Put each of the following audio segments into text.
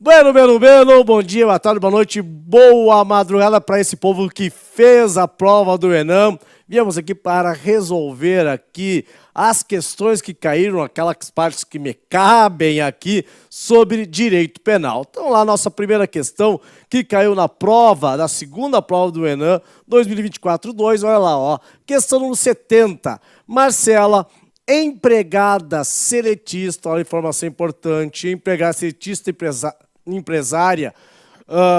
Bom dia, boa tarde, boa noite, boa madrugada para esse povo que fez a prova do Enem. Viemos aqui para resolver aqui as questões que caíram, aquelas partes que me cabem aqui sobre direito penal. Então lá, nossa primeira questão que caiu na prova, na segunda prova do Enem 2024-2, olha lá, ó, questão número 70. Marcela, empregada seletista, olha a informação importante, empregada seletista empresária,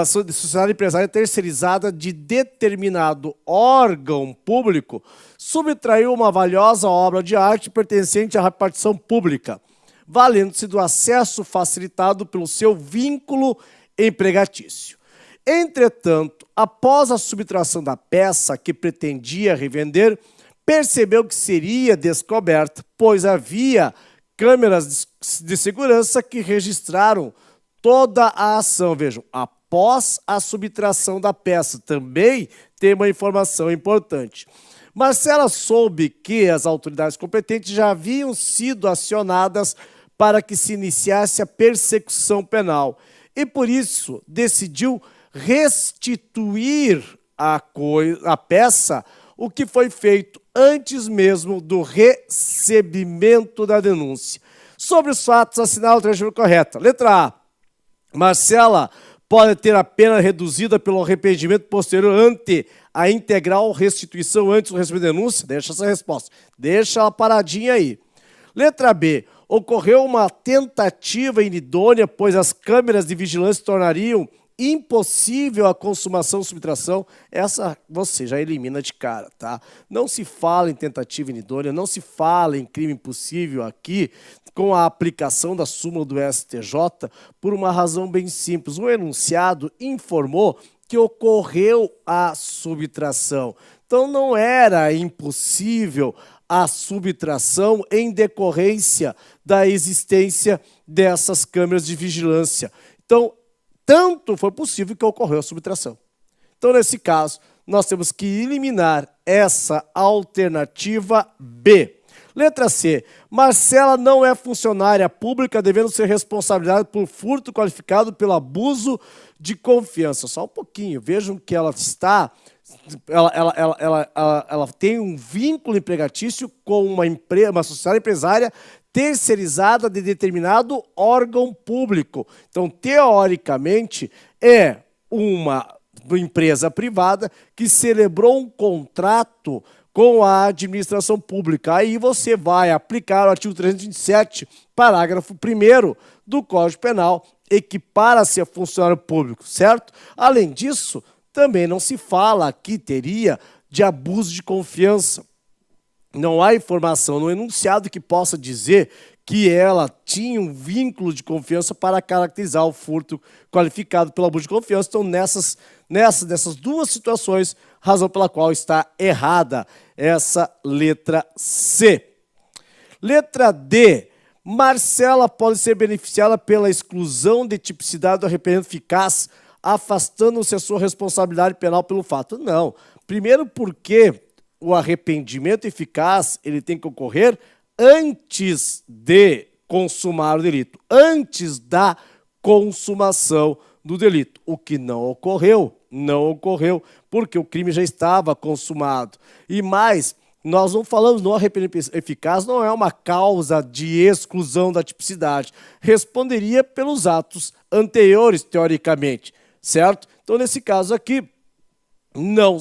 sociedade empresária terceirizada de determinado órgão público, subtraiu uma valiosa obra de arte pertencente à repartição pública, valendo-se do acesso facilitado pelo seu vínculo empregatício. Entretanto, após a subtração da peça que pretendia revender, percebeu que seria descoberta, pois havia câmeras de segurança que registraram toda a ação. Vejam, após a subtração da peça, também tem uma informação importante. Marcela soube que as autoridades competentes já haviam sido acionadas para que se iniciasse a persecução penal e, por isso, decidiu restituir a peça, o que foi feito antes mesmo do recebimento da denúncia. Sobre os fatos, assinala a alternativa correta. Letra A. Marcela pode ter a pena reduzida pelo arrependimento posterior ante a integral restituição antes do recebimento da denúncia? Deixa essa resposta. Deixa ela paradinha aí. Letra B. Ocorreu uma tentativa inidônea, pois as câmeras de vigilância tornariam impossível a consumação ou subtração. Essa você já elimina de cara, tá? Não se fala em tentativa inidônea, não se fala em crime impossível aqui com a aplicação da súmula do STJ por uma razão bem simples. O enunciado informou que ocorreu a subtração. Então não era impossível a subtração em decorrência da existência dessas câmeras de vigilância. Então, tanto foi possível que ocorreu a subtração. Então, nesse caso, nós temos que eliminar essa alternativa B. Letra C. Marcela não é funcionária pública, devendo ser responsabilizada por furto qualificado pelo abuso de confiança. Só um pouquinho. Vejam que ela está... Ela tem um vínculo empregatício com uma sociedade empresária terceirizada de determinado órgão público. Então, teoricamente, é uma empresa privada que celebrou um contrato com a administração pública. Aí você vai aplicar o artigo 327, parágrafo 1º do Código Penal, equipara-se a funcionário público, certo? Além disso, também não se fala que teria de abuso de confiança. Não há informação no enunciado que possa dizer que ela tinha um vínculo de confiança para caracterizar o furto qualificado pelo abuso de confiança. Então, nessas duas situações, razão pela qual está errada essa letra C. Letra D. Marcela pode ser beneficiada pela exclusão de tipicidade do arrependimento eficaz, afastando-se a sua responsabilidade penal pelo fato. Não. Primeiro porque o arrependimento eficaz ele tem que ocorrer antes de consumar o delito, antes da consumação do delito. O que não ocorreu, porque o crime já estava consumado. E mais, nós não falamos no arrependimento eficaz, não é uma causa de exclusão da tipicidade. Responderia pelos atos anteriores, teoricamente, certo? Então, nesse caso aqui, não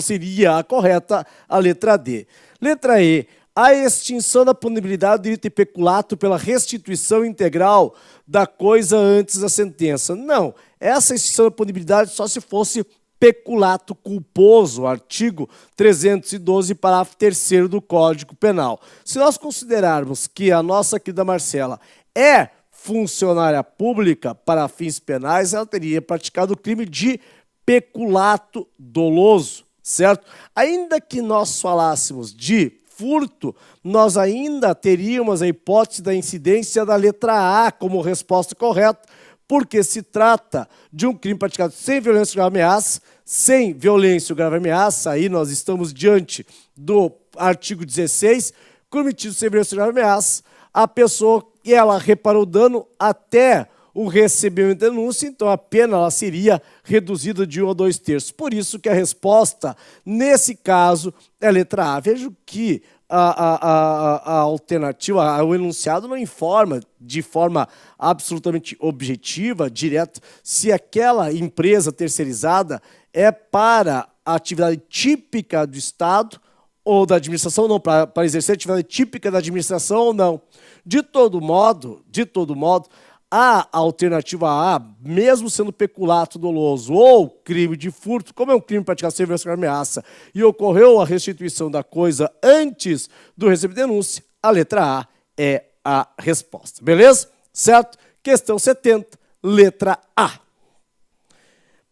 seria a correta a letra D. Letra E. A extinção da punibilidade do delito de peculato pela restituição integral da coisa antes da sentença. Não, essa extinção da punibilidade só se fosse peculato culposo, artigo 312, parágrafo 3º do Código Penal. Se nós considerarmos que a nossa querida Marcela é funcionária pública para fins penais, ela teria praticado o crime de peculato doloso, certo? Ainda que nós falássemos de furto, nós ainda teríamos a hipótese da incidência da letra A como resposta correta, porque se trata de um crime praticado sem violência ou grave ameaça, sem violência ou grave ameaça, aí nós estamos diante do artigo 16, cometido sem violência ou grave ameaça, a pessoa, ela reparou o dano até o recebimento de denúncia, então a pena ela seria reduzida de 1 a 2 terços. Por isso que a resposta, nesse caso, é a letra A. Vejo que a alternativa, o enunciado não informa de forma absolutamente objetiva, direta, se aquela empresa terceirizada é para a atividade típica do Estado ou da administração, não, para exercer a atividade típica da administração ou não. De todo modo, a alternativa A, mesmo sendo peculato doloso ou crime de furto, como é um crime praticado sem violência ou ameaça, e ocorreu a restituição da coisa antes do receber denúncia, a letra A é a resposta. Beleza? Certo? Questão 70, letra A.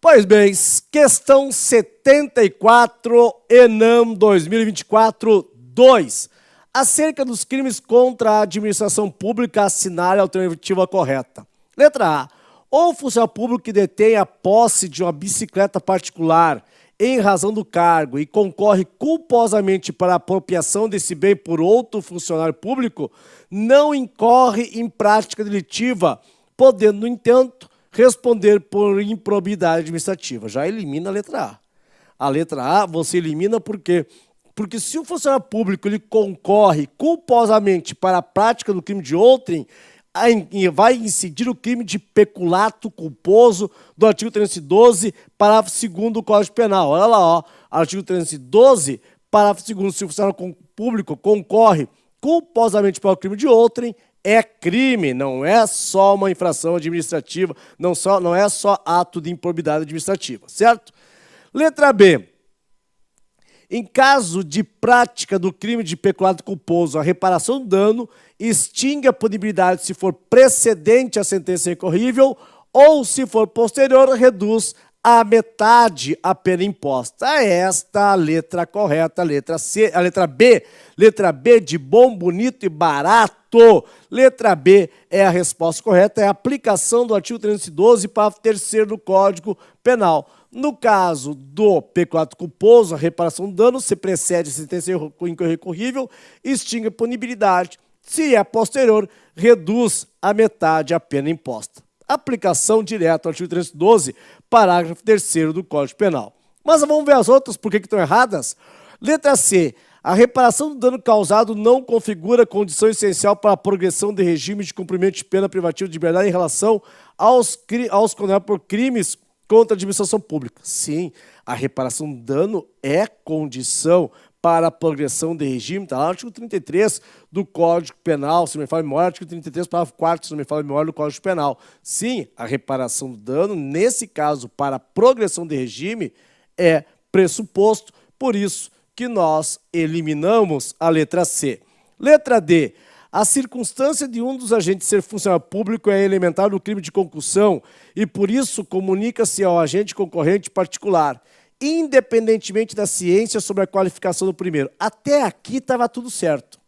Pois bem, questão 74, ENAM 2024-2. Acerca dos crimes contra a administração pública, assinale a alternativa correta. Letra A. O funcionário público que detém a posse de uma bicicleta particular em razão do cargo e concorre culposamente para a apropriação desse bem por outro funcionário público, não incorre em prática delitiva, podendo, no entanto, responder por improbidade administrativa. Já elimina a letra A. A letra A você elimina por quê? Porque se o funcionário público ele concorre culposamente para a prática do crime de outrem, vai incidir o crime de peculato culposo do artigo 312, parágrafo 2º do Código Penal. Olha lá, ó, artigo 312, parágrafo 2º, se o funcionário público concorre culposamente para o crime de outrem, é crime, não é só uma infração administrativa, não é só ato de improbidade administrativa, certo? Letra B. Em caso de prática do crime de peculato culposo, a reparação do dano extingue a punibilidade se for precedente à sentença recorrível ou, se for posterior, reduz a metade a pena imposta. Esta a letra correta, a letra C, a letra B de bom, bonito e barato. Letra B é a resposta correta, é a aplicação do artigo 312, parágrafo 3º do Código Penal. No caso do peculato culposo, a reparação do dano se precede a sentença recorrível, extingue a punibilidade. Se é posterior, reduz a metade a pena imposta. Aplicação direta ao artigo 312, parágrafo 3º do Código Penal. Mas vamos ver as outras, por que estão erradas? Letra C. A reparação do dano causado não configura condição essencial para a progressão de regime de cumprimento de pena privativa de liberdade em relação aos condenados por crimes contra a administração pública. Sim, a reparação do dano é condição para a progressão de regime, está lá no artigo 33 do Código Penal, se não me fala a memória, artigo 33, parágrafo 4º, se não me fala a memória, do Código Penal. Sim, a reparação do dano, nesse caso, para a progressão de regime, é pressuposto, por isso que nós eliminamos a letra C. Letra D. A circunstância de um dos agentes ser funcionário público é elementar no crime de concussão e, por isso, comunica-se ao agente concorrente particular, independentemente da ciência sobre a qualificação do primeiro. Até aqui estava tudo certo.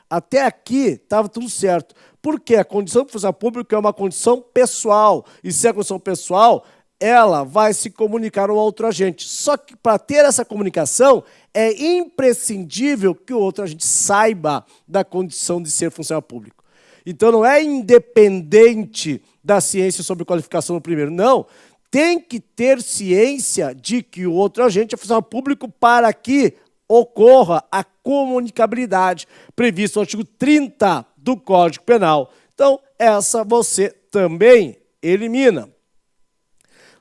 Até aqui estava tudo certo. Porque a condição de funcionário público é uma condição pessoal. E se é condição pessoal, ela vai se comunicar ao outro agente. Só que para ter essa comunicação, é imprescindível que o outro agente saiba da condição de ser funcionário público. Então não é independente da ciência sobre qualificação do primeiro. Não. Tem que ter ciência de que o outro agente é funcionário público para que ocorra a comunicabilidade prevista no artigo 30 do Código Penal. Então, essa você também elimina.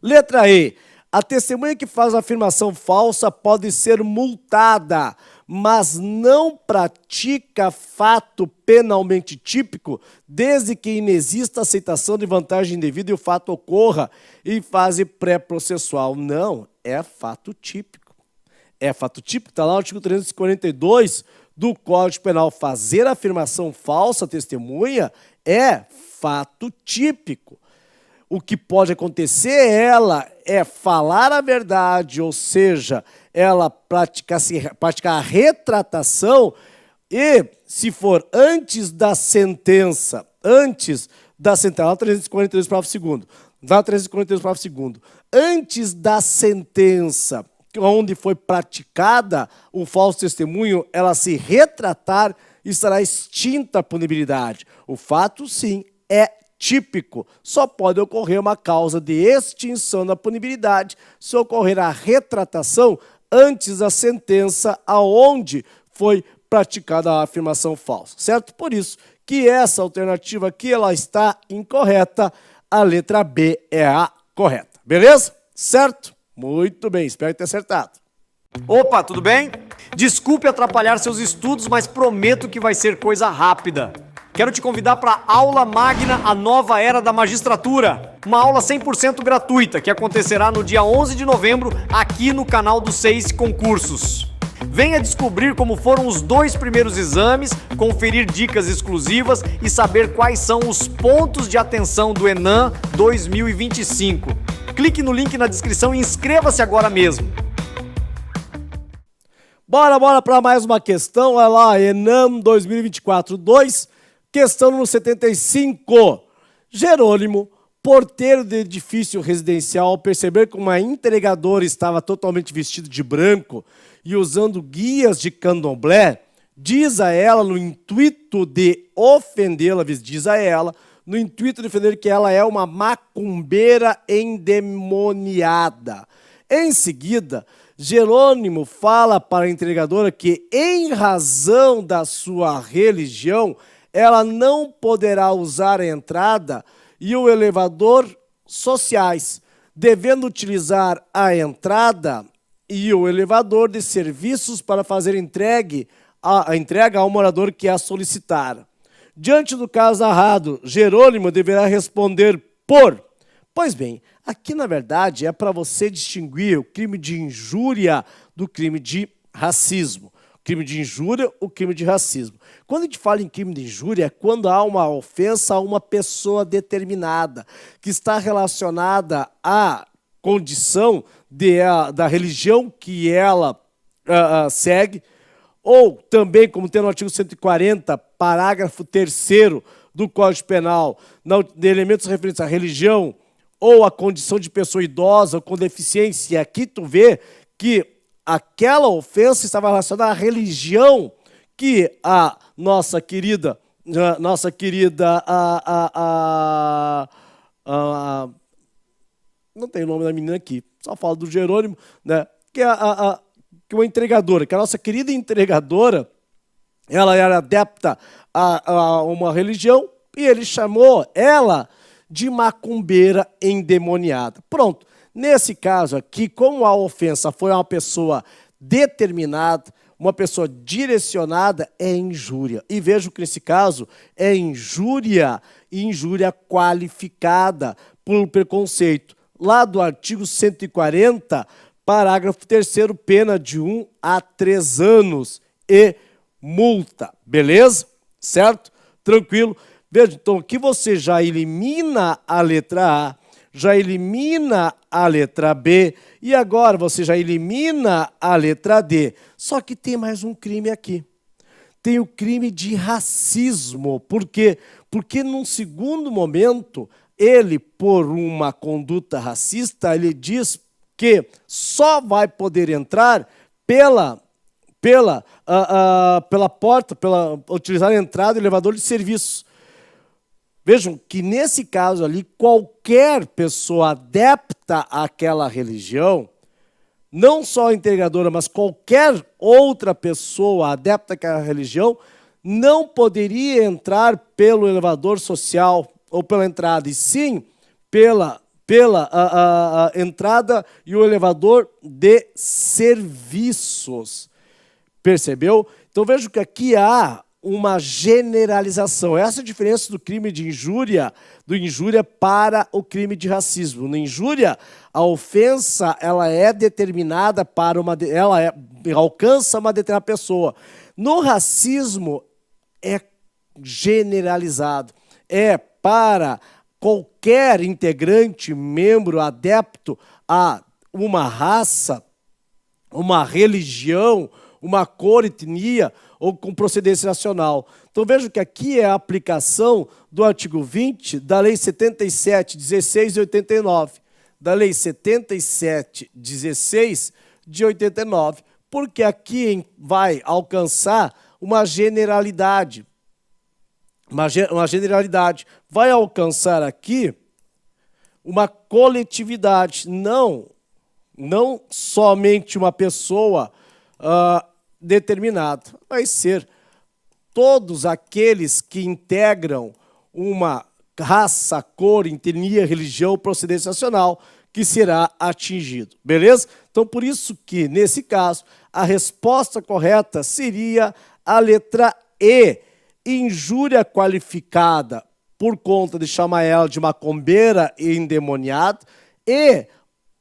Letra E. A testemunha que faz a afirmação falsa pode ser multada, mas não pratica fato penalmente típico, desde que inexista aceitação de vantagem indevida e o fato ocorra em fase pré-processual. Não, é fato típico. É fato típico, está lá no artigo 342 do Código Penal. Fazer afirmação falsa, testemunha, é fato típico. O que pode acontecer é falar a verdade, ou seja, ela praticar a retratação e, se for antes da sentença, lá 342, parágrafo 2º, lá 342, parágrafo 2º, antes da sentença, onde foi praticada o falso testemunho, ela se retratar, estará extinta a punibilidade. O fato, sim, é típico. Só pode ocorrer uma causa de extinção da punibilidade se ocorrer a retratação antes da sentença aonde foi praticada a afirmação falsa, certo? Por isso que essa alternativa aqui ela está incorreta, a letra B é a correta, beleza? Certo? Muito bem, espero ter acertado. Opa, tudo bem? Desculpe atrapalhar seus estudos, mas prometo que vai ser coisa rápida. Quero te convidar para a aula magna A Nova Era da Magistratura, uma aula 100% gratuita que acontecerá no dia 11 de novembro aqui no canal do Seis Concursos. Venha descobrir como foram os 2 primeiros exames, conferir dicas exclusivas e saber quais são os pontos de atenção do ENAM 2025. Clique no link na descrição e inscreva-se agora mesmo. Bora para mais uma questão, olha lá, ENAM 2024-2, questão número 75. Jerônimo, porteiro de edifício residencial, ao perceber que uma entregadora estava totalmente vestida de branco e usando guias de candomblé, diz a ela, no intuito de ofendê-la, no intuito de ofender que ela é uma macumbeira endemoniada. Em seguida, Jerônimo fala para a entregadora que, em razão da sua religião, ela não poderá usar a entrada e o elevador sociais, devendo utilizar a entrada e o elevador de serviços para fazer a entrega ao morador que a solicitar. Diante do caso narrado, Jerônimo deverá responder por... Pois bem, aqui na verdade é para você distinguir o crime de injúria do crime de racismo. O crime de injúria, o crime de racismo. Quando a gente fala em crime de injúria, é quando há uma ofensa a uma pessoa determinada, que está relacionada à condição da religião que ela segue, ou também, como tem no artigo 140, parágrafo 3º do Código Penal, de elementos referentes à religião ou à condição de pessoa idosa ou com deficiência. E aqui tu vê que aquela ofensa estava relacionada à religião que a nossa querida, não tem o nome da menina aqui, só falo do Jerônimo, né? Que é uma entregadora, que a nossa querida entregadora, ela era adepta a uma religião e ele chamou ela de macumbeira endemoniada. Pronto. Nesse caso aqui, como a ofensa foi a uma pessoa determinada, uma pessoa direcionada, é injúria. E vejo que nesse caso é injúria qualificada por preconceito. Lá do artigo 140, parágrafo 3º, pena de 1 a 3 anos e multa. Beleza? Certo? Tranquilo? Veja, então aqui você já elimina a letra A, já elimina a letra B e agora você já elimina a letra D. Só que tem mais um crime aqui. Tem o crime de racismo. Por quê? Porque num segundo momento, ele, por uma conduta racista, ele diz que só vai poder entrar pela porta, utilizar a entrada do elevador de serviços. Vejam que nesse caso ali, qualquer pessoa adepta àquela religião, não só a entregadora, mas qualquer outra pessoa adepta àquela religião, não poderia entrar pelo elevador social ou pela entrada, e sim pela entrada e o elevador de serviços. Percebeu? Então vejo que aqui há uma generalização. Essa é a diferença do crime de injúria, para o crime de racismo. Na injúria, a ofensa ela é determinada para alcança uma determinada pessoa. No racismo é generalizado. É para qualquer integrante, membro, adepto a uma raça, uma religião, uma cor, etnia ou com procedência nacional. Então vejo que aqui é a aplicação do artigo 20 da Lei 77, 16 e 89. Da Lei 77, 16 de 89. Porque aqui vai alcançar uma generalidade. uma generalidade, vai alcançar aqui uma coletividade, não somente uma pessoa determinada, vai ser todos aqueles que integram uma raça, cor, etnia, religião, procedência nacional, que será atingido, beleza? Então, por isso que, nesse caso, a resposta correta seria a letra E, injúria qualificada por conta de chamar ela de macumbeira e endemoniada, e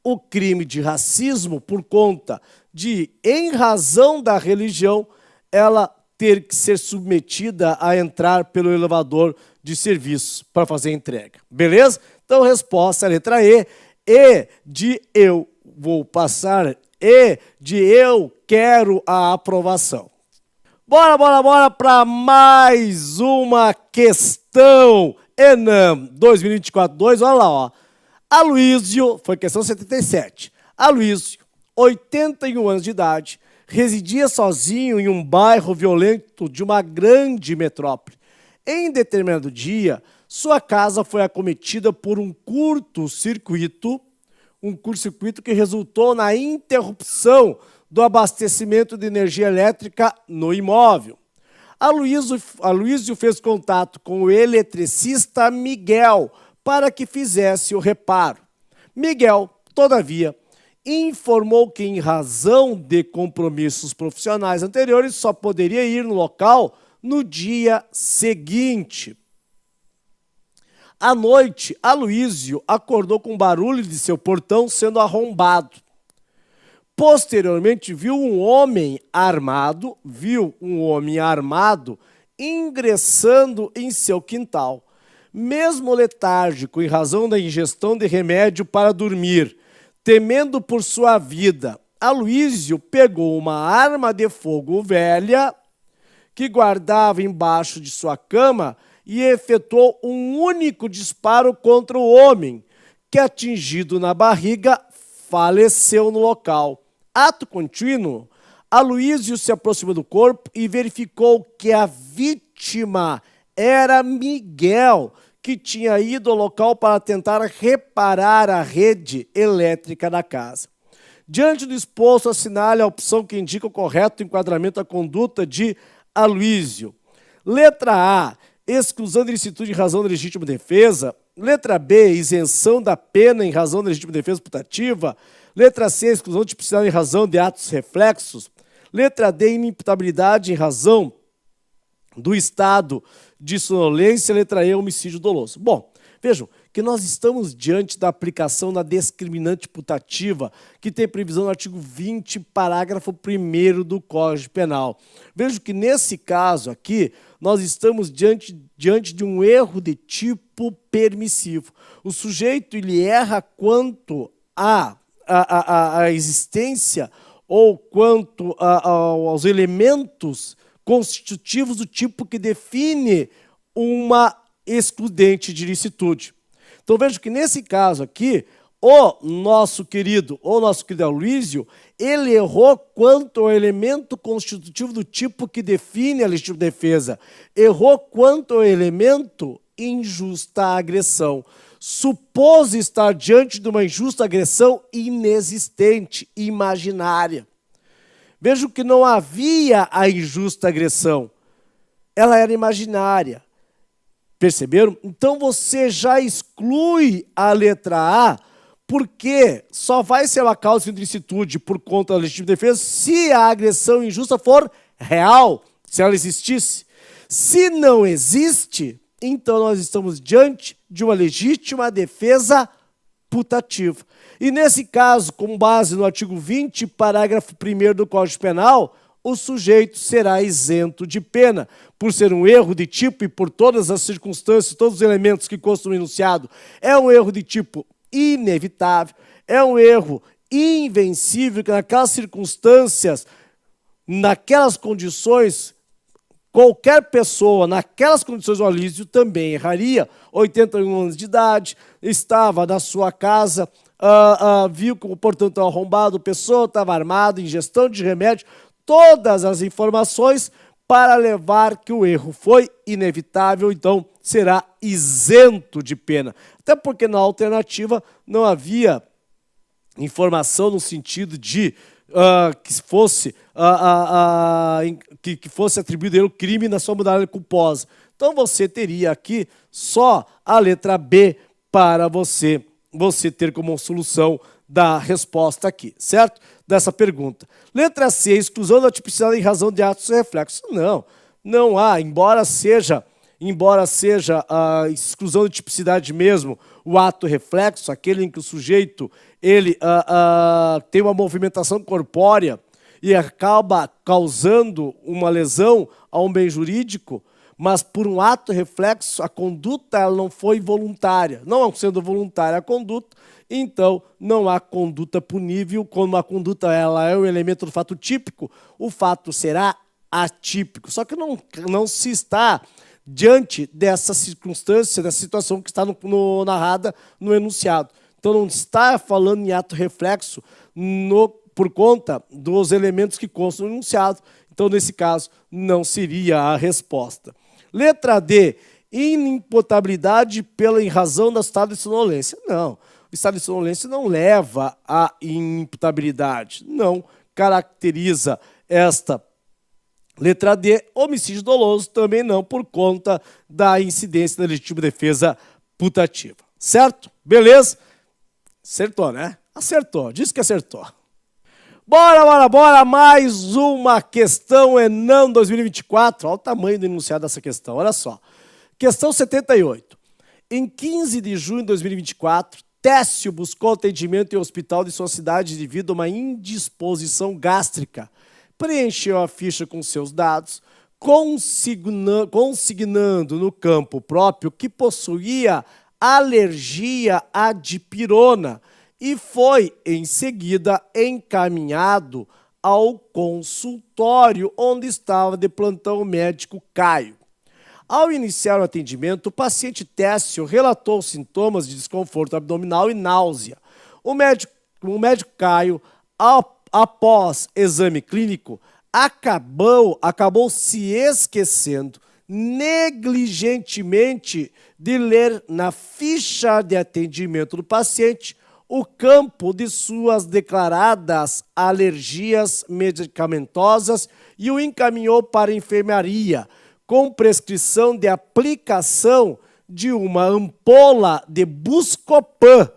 o crime de racismo por conta de, em razão da religião, ela ter que ser submetida a entrar pelo elevador de serviço para fazer a entrega. Beleza? Então, resposta, letra E. E de eu vou passar. E de eu quero a aprovação. Bora para mais uma questão. Enam 2024-2, olha lá, ó. Aloísio, foi questão 77. Aloísio, 81 anos de idade, residia sozinho em um bairro violento de uma grande metrópole. Em determinado dia, sua casa foi acometida por um curto-circuito que resultou na interrupção do abastecimento de energia elétrica no imóvel. Aloísio fez contato com o eletricista Miguel para que fizesse o reparo. Miguel, todavia, informou que, em razão de compromissos profissionais anteriores, só poderia ir no local no dia seguinte. À noite, Aloísio acordou com o barulho de seu portão sendo arrombado. Posteriormente, viu um homem armado ingressando em seu quintal. Mesmo letárgico, em razão da ingestão de remédio para dormir, temendo por sua vida, Aloísio pegou uma arma de fogo velha que guardava embaixo de sua cama e efetuou um único disparo contra o homem, que, atingido na barriga, faleceu no local. Ato contínuo, Aloísio se aproximou do corpo e verificou que a vítima era Miguel, que tinha ido ao local para tentar reparar a rede elétrica da casa. Diante do exposto, assinale a opção que indica o correto enquadramento da conduta de Aloísio. Letra A, exclusão de ilicitude em razão da legítima defesa. Letra B, isenção da pena em razão da legítima defesa putativa. Letra C, exclusão de tipicidade em razão de atos reflexos. Letra D, inimputabilidade em razão do estado de sonolência. Letra E, homicídio doloso. Bom, vejam que nós estamos diante da aplicação da discriminante putativa, que tem previsão no artigo 20, parágrafo 1º do Código Penal. Vejo que, nesse caso aqui, nós estamos diante de um erro de tipo permissivo. O sujeito ele erra quanto à existência ou quanto aos elementos constitutivos do tipo que define uma excludente de ilicitude. Então, vejo que, nesse caso aqui, o nosso querido Aloísio, ele errou quanto ao elemento constitutivo do tipo que define a legítima defesa. Errou quanto ao elemento injusta agressão. Supôs estar diante de uma injusta agressão inexistente, imaginária. Vejo que não havia a injusta agressão. Ela era imaginária. Perceberam? Então você já exclui a letra A, porque só vai ser uma causa de ilicitude por conta da legítima defesa se a agressão injusta for real, se ela existisse. Se não existe, então nós estamos diante de uma legítima defesa putativa. E nesse caso, com base no artigo 20, parágrafo 1º do Código Penal, o sujeito será isento de pena, por ser um erro de tipo e por todas as circunstâncias, todos os elementos que constam no enunciado. É um erro de tipo inevitável, é um erro invencível, que naquelas circunstâncias, naquelas condições, qualquer pessoa, naquelas condições, o Aloísio também erraria. 81 anos de idade, estava na sua casa, viu que o portão estava arrombado, a pessoa estava armada, ingestão de remédio, todas as informações para levar que o erro foi inevitável, então será isento de pena. Até porque na alternativa não havia informação no sentido de que fosse atribuído ele o crime na sua modalidade culposa. Então você teria aqui só a letra B para você ter como solução da resposta aqui, certo? Dessa pergunta. Letra C, exclusão da tipicidade em razão de atos e reflexos. Não há, embora seja a exclusão de tipicidade mesmo, o ato reflexo, aquele em que o sujeito ele tem uma movimentação corpórea e acaba causando uma lesão a um bem jurídico, mas por um ato reflexo, a conduta ela não foi voluntária. Não sendo voluntária a conduta, então não há conduta punível. Quando a conduta ela é o elemento do fato típico, o fato será atípico. Só que não se está diante dessa circunstância, dessa situação que está narrada no enunciado. Então não está falando em ato reflexo por conta dos elementos que constam no enunciado. Então, nesse caso, não seria a resposta. Letra D, inimputabilidade em razão do estado de sonolência. Não, o estado de sonolência não leva à inimputabilidade. Não caracteriza esta letra D. Homicídio doloso também não, por conta da incidência da legítima defesa putativa. Certo? Beleza? Acertou, né? Acertou, disse que acertou. Bora, mais uma questão Enem 2024. Olha o tamanho do enunciado dessa questão, olha só. Questão 78. Em 15 de junho de 2024, Técio buscou atendimento em hospital de sua cidade devido a uma indisposição gástrica. Preencheu a ficha com seus dados, consignando no campo próprio que possuía alergia à dipirona, e foi, em seguida, encaminhado ao consultório onde estava de plantão o médico Caio. Ao iniciar o atendimento, o paciente Técio relatou sintomas de desconforto abdominal e náusea. O médico Caio, após exame clínico, acabou se esquecendo negligentemente de ler na ficha de atendimento do paciente o campo de suas declaradas alergias medicamentosas e o encaminhou para a enfermaria, com prescrição de aplicação de uma ampola de Buscopan,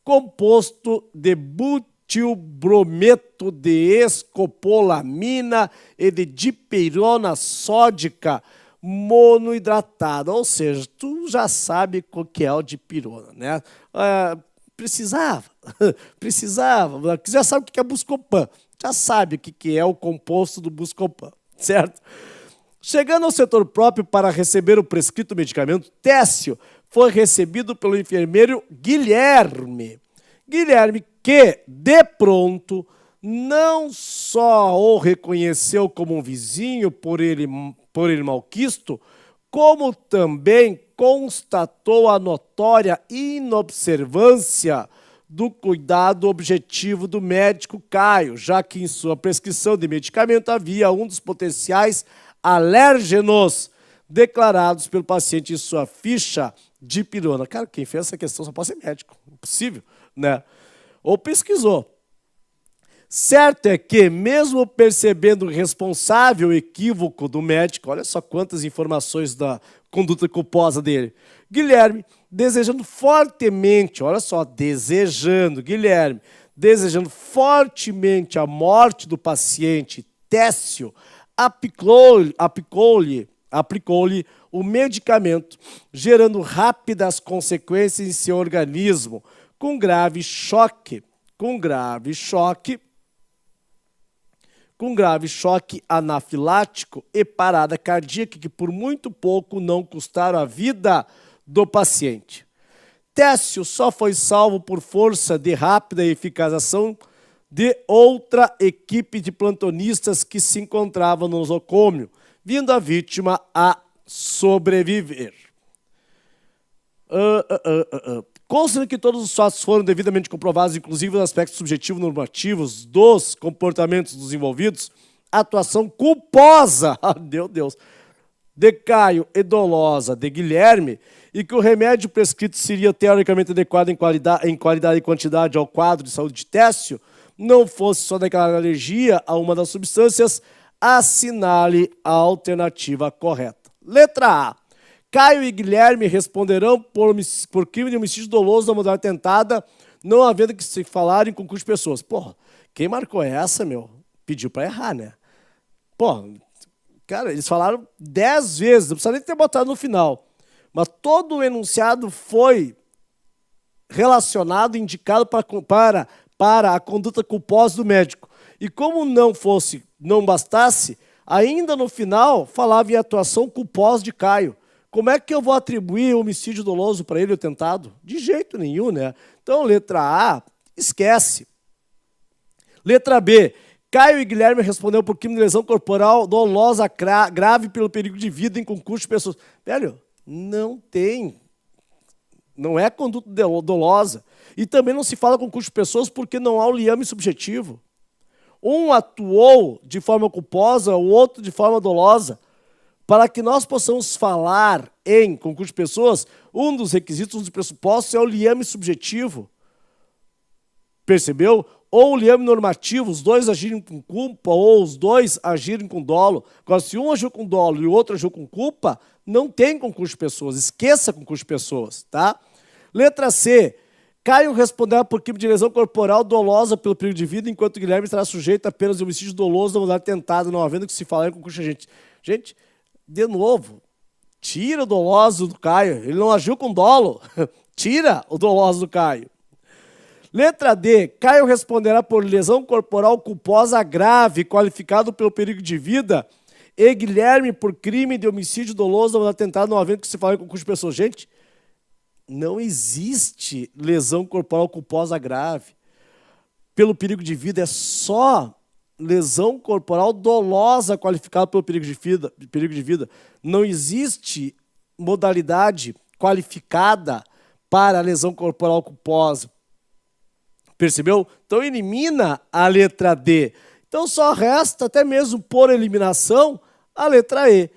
composto de butilbrometo de escopolamina e de dipirona sódica monoidratada. Ou seja, tu já sabe o que é o dipirona, né? Precisava. Já sabe o que é Buscopan, já sabe o que é o composto do Buscopan, certo? Chegando ao setor próprio para receber o prescrito medicamento, Técio foi recebido pelo enfermeiro Guilherme. Guilherme, que, de pronto, não só o reconheceu como um vizinho por ele malquisto, como também constatou a notória inobservância do cuidado objetivo do médico Caio, já que em sua prescrição de medicamento havia um dos potenciais alérgenos declarados pelo paciente em sua ficha de dipirona. Cara, quem fez essa questão só pode ser médico, impossível, né? Ou pesquisou. Certo é que, mesmo percebendo o responsável equívoco do médico, olha só quantas informações da conduta culposa dele, Guilherme, desejando fortemente a morte do paciente, Técio aplicou-lhe o medicamento, gerando rápidas consequências em seu organismo, com grave choque anafilático e parada cardíaca que por muito pouco não custaram a vida do paciente. Técio só foi salvo por força de rápida e eficaz ação de outra equipe de plantonistas que se encontrava no nosocômio, vindo a vítima a sobreviver. Consta que todos os fatos foram devidamente comprovados, inclusive os aspectos subjetivos normativos dos comportamentos dos envolvidos. atuação culposa, meu Deus, de Caio e dolosa de Guilherme, e que o remédio prescrito seria teoricamente adequado em qualidade e quantidade ao quadro de saúde de Técio, não fosse só declarar alergia a uma das substâncias, assinale a alternativa correta. Letra A. Caio e Guilherme responderão por crime de homicídio doloso da modalidade tentada, não havendo que se falar em concurso de pessoas. Porra, quem marcou essa, meu? Pediu pra errar, né? Porra, cara, eles falaram 10 vezes, não precisa nem ter botado no final. Mas todo o enunciado foi relacionado, indicado para a conduta culposa do médico. E como não bastasse, ainda no final falava em atuação culposa de Caio. Como é que eu vou atribuir homicídio doloso para ele, o tentado? De jeito nenhum, né? Então, letra A, esquece. Letra B, Caio e Guilherme responderam por crime de lesão corporal dolosa grave pelo perigo de vida em concurso de pessoas. Velho, não tem. Não é conduta dolosa. E também não se fala concurso de pessoas porque não há o liame subjetivo. Um atuou de forma culposa, o outro de forma dolosa. Para que nós possamos falar em concurso de pessoas, um dos requisitos, um dos pressupostos é o liame subjetivo. Percebeu? Ou o liame normativo, os dois agirem com culpa, ou os dois agirem com dolo. Agora, se um agiu com dolo e o outro agiu com culpa, não tem concurso de pessoas. Esqueça concurso de pessoas, tá? Letra C. Caio responderá por crime de lesão corporal dolosa pelo perigo de vida, enquanto Guilherme estará sujeito apenas de homicídio doloso da modalidade tentada, não havendo que se falar em concurso de gente. Gente, de novo, tira o doloso do Caio. Ele não agiu com dolo. Tira o doloso do Caio. Letra D. Caio responderá por lesão corporal culposa grave, qualificado pelo perigo de vida, e Guilherme por crime de homicídio doloso da modalidade tentada, não havendo que se falar em concurso de pessoas. Gente, não existe lesão corporal culposa grave. Pelo perigo de vida é só lesão corporal dolosa qualificada pelo perigo de vida. Não existe modalidade qualificada para lesão corporal culposa. Percebeu? Então elimina a letra D. Então só resta, até mesmo por eliminação, a letra E.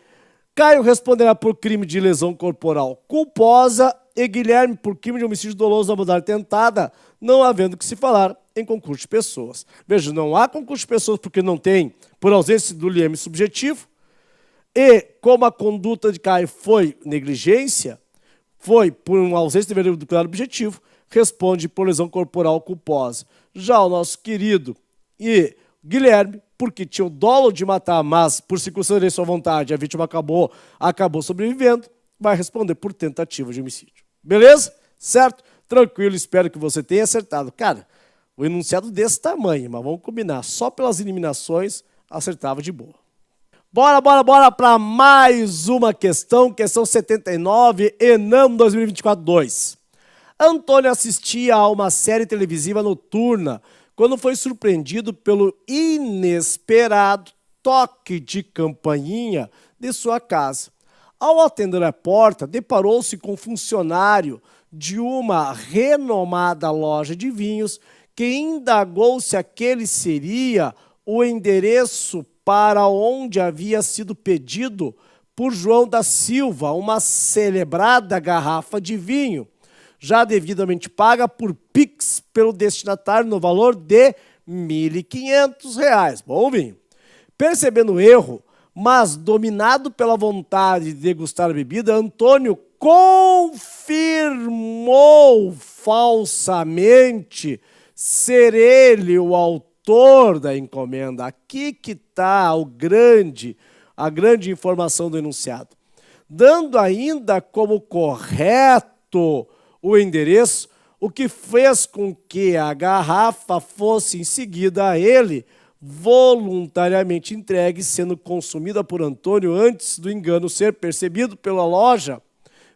Caio responderá por crime de lesão corporal culposa e Guilherme por crime de homicídio doloso da modalidade tentada, não havendo que se falar em concurso de pessoas. Veja, não há concurso de pessoas porque não tem, por ausência do liame subjetivo, e como a conduta de Caio foi negligência, foi por uma ausência de dever declarado objetivo, responde por lesão corporal culposa. Já o nosso querido e Guilherme, porque tinha o dolo de matar, mas por circunstância de sua vontade, a vítima acabou sobrevivendo, vai responder por tentativa de homicídio. Beleza? Certo? Tranquilo, espero que você tenha acertado. Cara, o enunciado desse tamanho, mas vamos combinar, só pelas eliminações acertava de boa. Bora para mais uma questão 79, ENAM 2024-2. Antônio assistia a uma série televisiva noturna quando foi surpreendido pelo inesperado toque de campainha de sua casa. Ao atender a porta, deparou-se com um funcionário de uma renomada loja de vinhos que indagou se aquele seria o endereço para onde havia sido pedido por João da Silva uma celebrada garrafa de vinho, já devidamente paga por Pix pelo destinatário no valor de R$ 1.500. Bom vinho. Percebendo o erro, mas dominado pela vontade de degustar a bebida, Antônio confirmou falsamente ser ele o autor da encomenda. Aqui que está a grande informação do enunciado. Dando ainda como correto o endereço, o que fez com que a garrafa fosse em seguida a ele voluntariamente entregue, sendo consumida por Antônio antes do engano ser percebido pela loja,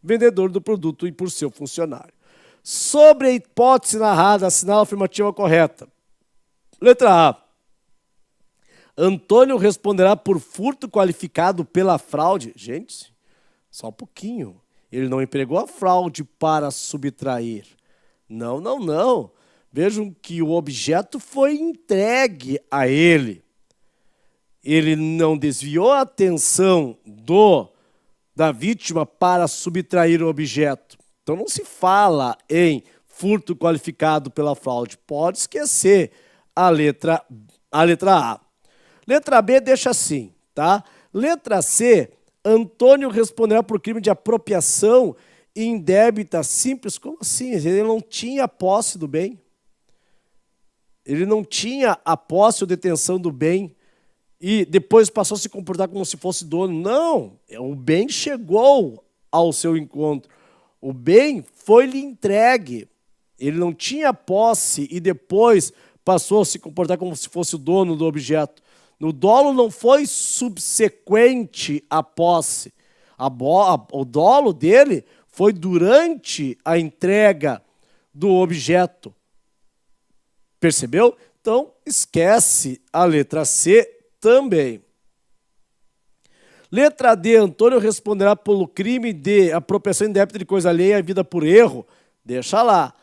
vendedor do produto e por seu funcionário. Sobre a hipótese narrada, assinala a afirmativa correta. Letra A. Antônio responderá por furto qualificado pela fraude. Gente, só um pouquinho. Ele não empregou a fraude para subtrair. Não. Vejam que o objeto foi entregue a ele. ele não desviou a atenção da vítima para subtrair o objeto. Então não se fala em furto qualificado pela fraude. Pode esquecer a letra A. Letra B deixa assim, tá? Letra C, Antônio responderá por crime de apropriação indébita simples. Como assim? Ele não tinha posse do bem. Ele não tinha a posse ou detenção do bem e depois passou a se comportar como se fosse dono. Não, o bem chegou ao seu encontro. O bem foi-lhe entregue. Ele não tinha posse e depois passou a se comportar como se fosse o dono do objeto. O dolo não foi subsequente à posse. O dolo dele foi durante a entrega do objeto. Percebeu? Então, esquece a letra C também. Letra D, Antônio responderá pelo crime de apropriação indébita de coisa alheia à vida por erro. Deixa lá.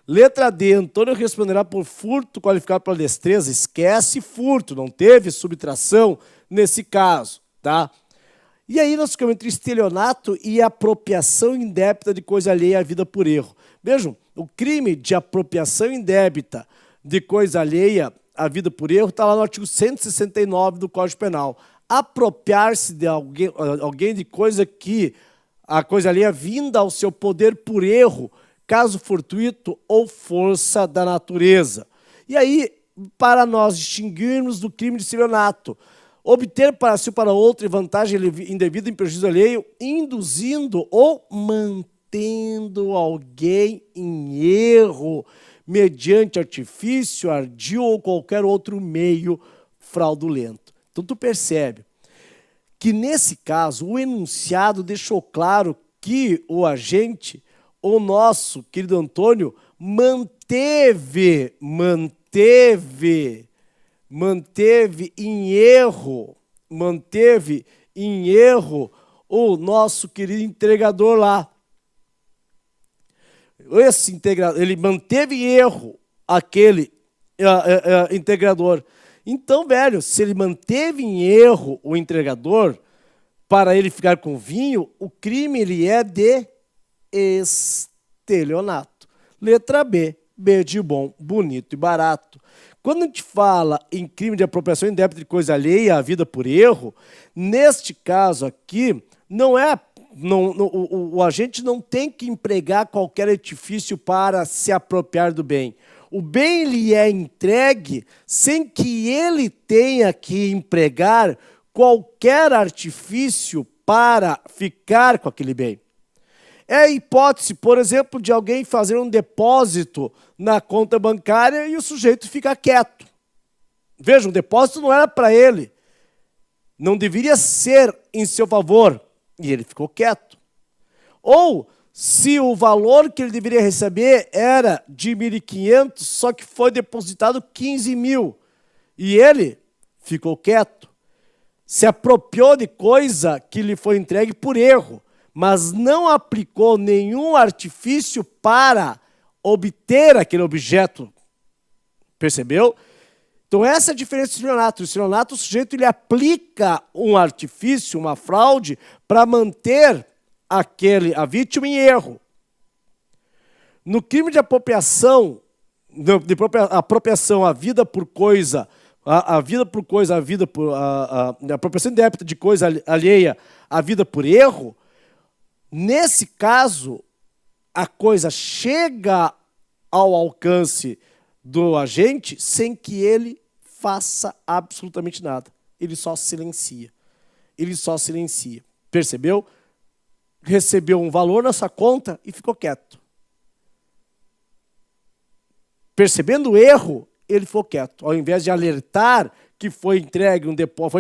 Letra D, Antônio responderá por furto qualificado pela destreza. Esquece furto, não teve subtração nesse caso, tá? E aí nós ficamos entre estelionato e apropriação indébita de coisa alheia à vida por erro. Vejam, o crime de apropriação indébita de coisa alheia à vida por erro está lá no artigo 169 do Código Penal. Apropriar-se de alguém de coisa que a coisa alheia vinda ao seu poder por erro, caso fortuito ou força da natureza. E aí, para nós distinguirmos do crime de estelionato, obter para si ou para outro vantagem indevida em prejuízo alheio, induzindo ou mantendo alguém em erro, mediante artifício, ardil ou qualquer outro meio fraudulento. Então, tu percebe que, nesse caso, o enunciado deixou claro que o agente, o nosso querido Antônio, manteve em erro o nosso querido entregador lá. Esse integrador, ele manteve em erro aquele integrador. Então, velho, se ele manteve em erro o entregador para ele ficar com vinho, o crime ele é de estelionato. Letra B, B de bom, bonito e barato. Quando a gente fala em crime de apropriação indébita de coisa alheia à vida por erro, neste caso aqui, o agente não tem que empregar qualquer artifício para se apropriar do bem. O bem lhe é entregue sem que ele tenha que empregar qualquer artifício para ficar com aquele bem. É a hipótese, por exemplo, de alguém fazer um depósito na conta bancária e o sujeito ficar quieto. Veja, o depósito não era para ele. Não deveria ser em seu favor. E ele ficou quieto. Ou, se o valor que ele deveria receber era de 1.500, só que foi depositado 15 mil. E ele ficou quieto. Se apropriou de coisa que lhe foi entregue por erro, mas não aplicou nenhum artifício para obter aquele objeto. Percebeu? Então essa é a diferença do estelionato. O estelionato, o sujeito ele aplica um artifício, uma fraude, para manter a vítima em erro. No crime de apropriação, apropriação à vida por coisa, a apropriação indébita de coisa alheia à vida por erro, nesse caso, a coisa chega ao alcance do agente sem que ele faça absolutamente nada. Ele só silencia. Percebeu? Recebeu um valor na sua conta e ficou quieto. Percebendo o erro, ele ficou quieto. Ao invés de alertar que foi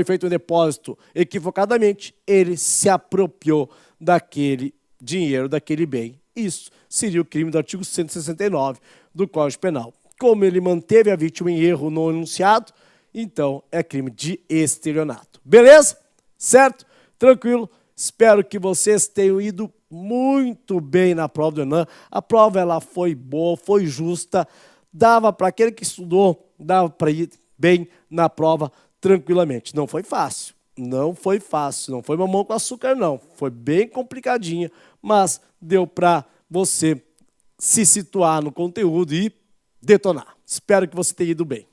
feito um depósito equivocadamente, ele se apropriou daquele dinheiro, daquele bem. Isso seria o crime do artigo 169 do Código Penal. Como ele manteve a vítima em erro no enunciado, então é crime de estelionato. Beleza? Certo? Tranquilo? Espero que vocês tenham ido muito bem na prova do ENAM. A prova ela foi boa, foi justa, dava para aquele que estudou, dava para ir bem na prova tranquilamente. Não foi fácil. Não foi fácil. Não foi mamão com açúcar, não. Foi bem complicadinha, mas deu para você se situar no conteúdo e detonar. Espero que você tenha ido bem.